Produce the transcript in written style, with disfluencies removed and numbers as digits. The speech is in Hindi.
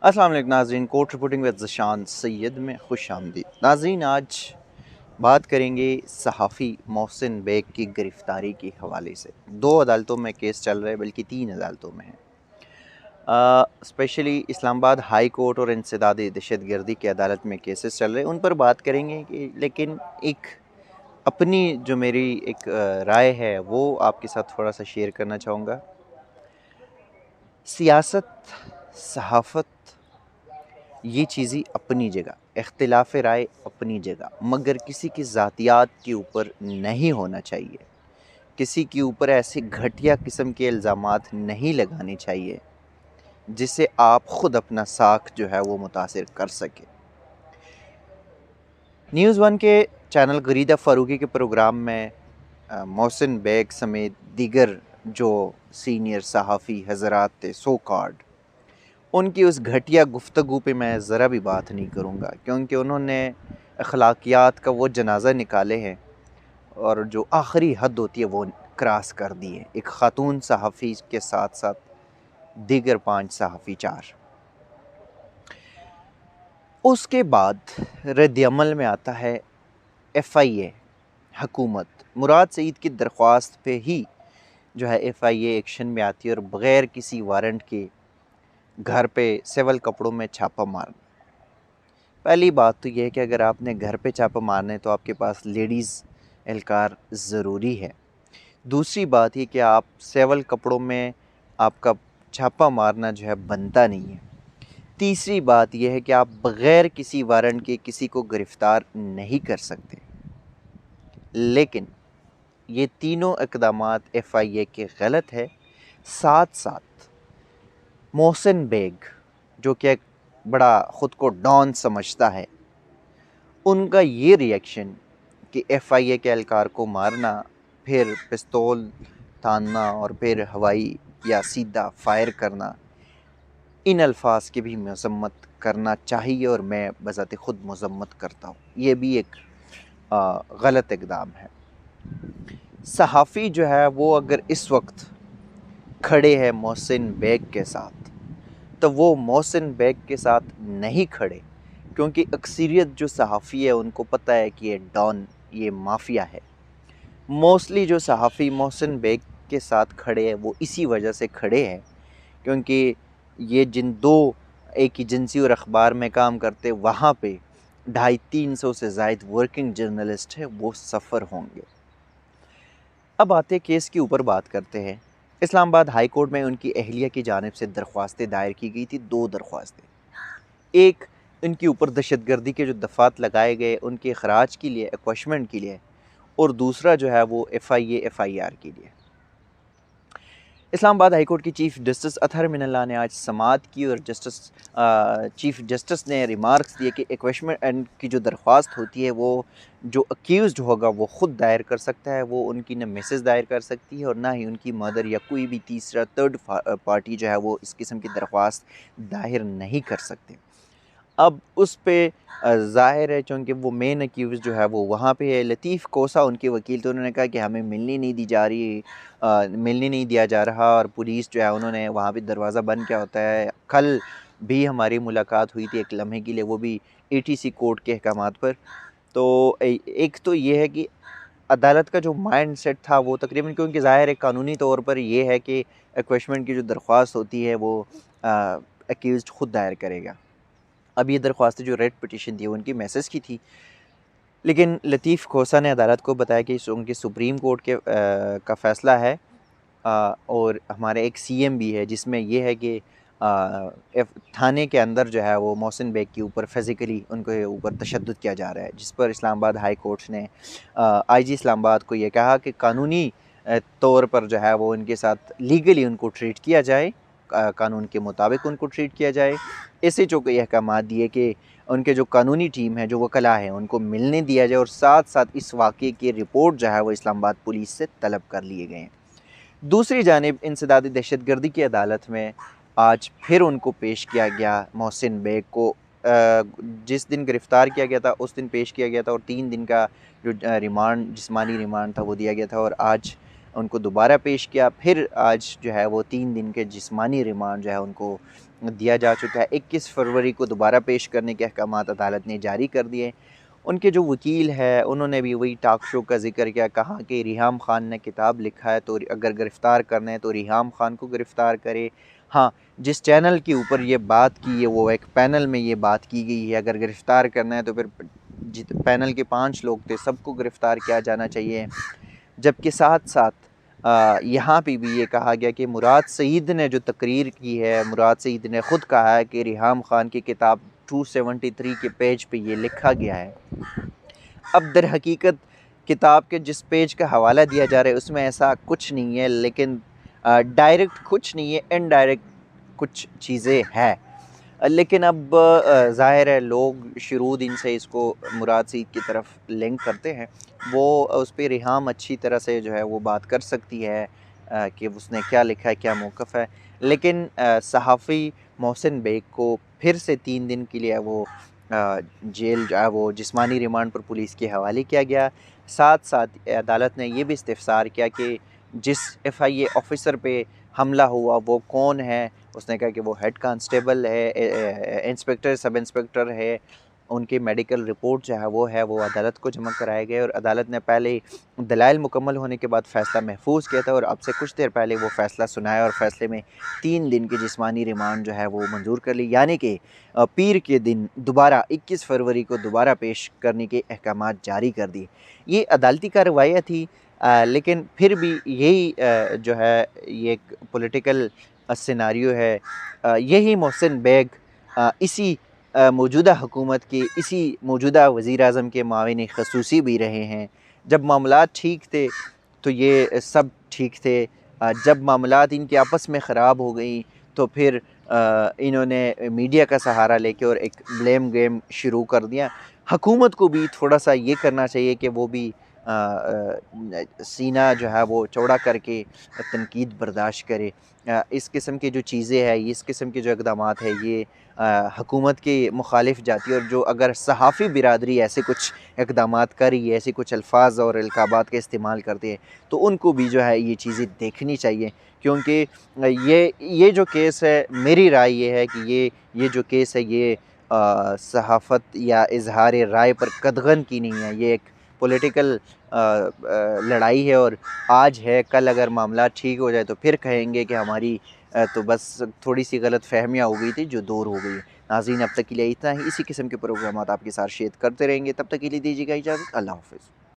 अस्सलाम वालेकुम नाज़रीन, कोर्ट रिपोर्टिंग विद ज़शान सैयद में खुश आमदीद। नाज़रीन, आज बात करेंगे सहाफ़ी मोहसिन बेग की गिरफ़्तारी के हवाले से। 2 अदालतों में केस चल रहे हैं, बल्कि 3 अदालतों में है। स्पेशली इस्लामाबाद हाई कोर्ट और इंसदाद दहशतगर्दी की अदालत में केसेस चल रहे हैं, उन पर बात करेंगे कि लेकिन एक अपनी जो मेरी एक राय है वो आपके साथ थोड़ा सा शेयर करना चाहूँगा। सियासत, सहाफ़त, ये चीज़ें अपनी जगह, इख्तिलाफ़ राय अपनी जगह, मगर किसी की ज़ातियात के ऊपर नहीं होना चाहिए। किसी के ऊपर ऐसे घटिया किस्म के इल्ज़ामात नहीं लगाने चाहिए जिससे आप ख़ुद अपना साख जो है वो मुतासिर कर सकें। न्यूज़ वन के चैनल गरीदा फ़ारूकी के प्रोग्राम में मोहसिन बेग समेत दीगर जो सीनियर सहाफ़ी हज़रात थे सो कॉल्ड, उनकी उस घटिया गुफ्तगू पे मैं ज़रा भी बात नहीं करूँगा, क्योंकि उन्होंने अखलाकियात का वो जनाज़ा निकाले हैं और जो आखिरी हद होती है वो क्रॉस कर दी है। एक ख़ातून सहाफ़ी के साथ साथ दीगर 5 सहाफ़ी 4। उसके बाद रद्द-ए-अमल में आता है FIA हुकूमत। मुराद सईद की दरख्वास्त पे ही जो है FIA एक्शन में आती है और बग़ैर किसी वारंट के घर पे सिविल कपड़ों में छापा मारना। पहली बात तो ये है कि अगर आपने घर पे छापा मारना है तो आपके पास लेडीज़ एहलकार ज़रूरी है। दूसरी बात ये कि आप सिविल कपड़ों में आपका छापा मारना जो है बनता नहीं है। तीसरी बात यह है कि आप बग़ैर किसी वारंट के किसी को गिरफ़्तार नहीं कर सकते। लेकिन ये तीनों इक़दामात FIA के गलत है। साथ साथ मोहसिन बेग, जो कि एक बड़ा ख़ुद को डॉन समझता है, उनका ये रिएक्शन कि FIA के एहलकार को मारना, फिर पिस्तौल तानना और फिर हवाई या सीधा फायर करना, इन अल्फाज की भी मज़म्मत करना चाहिए और मैं बज़ाते ख़ुद मज़म्मत करता हूँ। ये भी एक गलत इक़दाम है। सहाफ़ी जो है वो अगर इस वक्त खड़े हैं मोहसिन बेग के साथ, तो वो मोहसिन बेग के साथ नहीं खड़े, क्योंकि अक्सरियत जो सहाफ़ी है उनको पता है कि ये डॉन, ये माफिया है। मोस्टली जो सहाफ़ी मोहसिन बेग के साथ खड़े हैं वो इसी वजह से खड़े हैं क्योंकि ये जिन 2 एक एजेंसी और अखबार में काम करते, वहाँ पे 250-300 से ज़ायद वर्किंग जर्नलिस्ट हैं, वो सफ़र होंगे। अब आते केस के ऊपर बात करते हैं। इस्लामाबाद हाई कोर्ट में उनकी अहलिया की जानिब से दरख्वास्तें दायर की गई थी, 2 दरख्वास्तें। एक, इनके ऊपर दहशतगर्दी के जो दफ़ात लगाए गए उनके ख़राज के लिए, एक्वेशमेंट के लिए, और दूसरा जो है वो FIA FIR के लिए। इस्लामाबाद हाई कोर्ट की चीफ़ जस्टिस अतहर मिनल्ला ने आज समाअत की और चीफ़ जस्टिस ने रिमार्क्स दिए कि एक्वेशमेंट की जो दरख्वास्त होती है वो जो अक्यूज़्ड होगा वो ख़ुद दायर कर सकता है, वो उनकी न मिसेस दायर कर सकती है और ना ही उनकी मदर या कोई भी तीसरा थर्ड पार्टी जो है वो इस किस्म की दरख्वास्त दायर नहीं कर सकते। अब उस पे ज़ाहिर है चूँकि वो मेन अक्यूज़ जो है वो वहाँ पे है। लतीफ़ कोसा उनके वकील थे, उन्होंने कहा कि हमें मिलने नहीं दी जा रही, मिलने नहीं दिया जा रहा और पुलिस जो है उन्होंने वहाँ पे दरवाज़ा बंद किया होता है। कल भी हमारी मुलाकात हुई थी एक लम्हे के लिए, वो भी ATC कोर्ट के अहकामात पर। तो एक तो ये है कि अदालत का जो माइंड सेट था वो तकरीबन, क्योंकि ज़ाहिर है कानूनी तौर पर ये है कि एक्वेशमेंट की जो दरख्वास्त होती है वो अक्यूज़्ड ख़ुद दायर करेगा। अब ये दरख्वास्त जो रेड पिटीशन थी उनकी मैसेज की थी, लेकिन लतीफ़ खोसा ने अदालत को बताया कि उनकी सुप्रीम कोर्ट के का फ़ैसला है और हमारे एक CM भी है जिसमें ये है कि थाने के अंदर जो है वो मोहसिन बेग के ऊपर फ़िज़िकली उनके ऊपर तशद्दुद किया जा रहा है, जिस पर इस्लामाबाद हाई कोर्ट ने IG इस्लामाबाद को ये कहा कि कानूनी तौर पर जो है वो उनके साथ लीगली उनको ट्रीट किया जाए, कानून के मुताबिक उनको ट्रीट किया जाए। SHO को ये अहकामात दिए कि उनके जो कानूनी टीम है, जो वकला हैं, उनको मिलने दिया जाए और साथ साथ इस वाक़े की रिपोर्ट जो है वो इस्लामाबाद पुलिस से तलब कर लिए गए हैं। दूसरी जानिब इंसदाद दहशतगर्दी की अदालत में आज फिर उनको पेश किया गया। मोहसिन बेग को जिस दिन गिरफ़्तार किया गया था उस दिन पेश किया गया था और 3 दिन का जो रिमांड, जिस्मानी रिमांड था वो दिया गया था और आज उनको दोबारा पेश किया। फिर आज जो है वो 3 दिन के जिस्मानी रिमांड जो है उनको दिया जा चुका है। 21 फरवरी को दोबारा पेश करने के अहकामात अदालत ने जारी कर दिए। उनके जो वकील है उन्होंने भी वही टॉक शो का ज़िक्र किया, कहा कि रिहाम ख़ान ने किताब लिखा है तो अगर गिरफ़्तार करना है तो रिहाम ख़ान को गिरफ़्तार करे। हाँ, जिस चैनल के ऊपर ये बात की है वो एक पैनल में ये बात की गई है, अगर गिरफ़्तार करना है तो फिर जित पैनल के 5 लोग थे सबको गिरफ़्तार किया जाना चाहिए। जबकि साथ-साथ यहाँ पे भी ये कहा गया कि मुराद सईद ने जो तकरीर की है, मुराद सईद ने ख़ुद कहा है कि रिहाम ख़ान की किताब 273 के पेज पे ये लिखा गया है। अब दर हकीकत किताब के जिस पेज का हवाला दिया जा रहा है उसमें ऐसा कुछ नहीं है, लेकिन डायरेक्ट कुछ नहीं है, इनडायरेक्ट कुछ चीज़ें हैं। लेकिन अब ज़ाहिर है लोग शुरू दिन से इसको मुराद सईद की तरफ लिंक करते हैं। वो उस पे रिहाम अच्छी तरह से जो है वो बात कर सकती है कि उसने क्या लिखा है, क्या मौक़िफ़ है। लेकिन सहाफ़ी मोहसिन बेग को फिर से 3 दिन के लिए वो जेल जो है वो जिस्मानी रिमांड पर पुलिस के हवाले किया गया। साथ-साथ अदालत ने ये भी इस्तिफ़सार किया कि जिस FIA ऑफ़िसर पे हमला हुआ वो कौन है। उसने कहा कि वो हेड कांस्टेबल है, इंस्पेक्टर, सब इंस्पेक्टर है। उनकी मेडिकल रिपोर्ट जो है वो अदालत को जमा कराए गए और अदालत ने पहले दलाइल मुकम्मल होने के बाद फ़ैसला महफूज किया था और अब से कुछ देर पहले वो फ़ैसला सुनाया और फ़ैसले में 3 दिन की जिस्मानी रिमांड जो है वो मंजूर कर ली। यानी कि पीर के दिन दोबारा 21 फरवरी को दोबारा पेश करने के अहकामात जारी कर दिए। ये अदालती कार्रवाइयाँ थी, लेकिन फिर भी यही जो है ये एक पॉलिटिकल सिनेरियो है। यही मोहसिन बेग इसी मौजूदा हुकूमत के, इसी मौजूदा वज़ीर-ए-आज़म के मुआविन ख़ुसूसी भी रहे हैं। जब मामलात ठीक थे तो ये सब ठीक थे। जब मामलात इनके आपस में ख़राब हो गई तो फिर इन्होंने मीडिया का सहारा लेके और एक ब्लेम गेम शुरू कर दिया। हुकूमत को भी थोड़ा-सा ये करना चाहिए कि वो भी सीना जो है वो चौड़ा करके तनकीद बर्दाश्त करे। इस किस्म की जो चीज़ें हैं, इस किस्म के जो इक़दामात हैं, ये हुकूमत के मुखालिफ जाती है और जो अगर सहाफ़ी बिरादरी ऐसे कुछ इक़दामात कर रही है, ऐसे कुछ अल्फ़ाज़ और अलक़ाबात का इस्तेमाल करते हैं, तो उनको भी जो है ये चीज़ें देखनी चाहिए। क्योंकि ये जो केस है, मेरी राय ये है कि ये जो केस है ये सहाफ़त या इज़हार राय पर कदग़न की नहीं है। ये एक पॉलिटिकल लड़ाई है और आज है, कल अगर मामला ठीक हो जाए तो फिर कहेंगे कि हमारी तो बस थोड़ी-सी गलतफ़हमियाँ हो गई थी जो दूर हो गई। नाज़रीन, अब तक के लिए इतना ही। इसी किस्म के प्रोग्रामात आपके साथ शेयर करते रहेंगे। तब तक के लिए दीजिएगा इजाज़त। अल्लाह हाफ़िज़।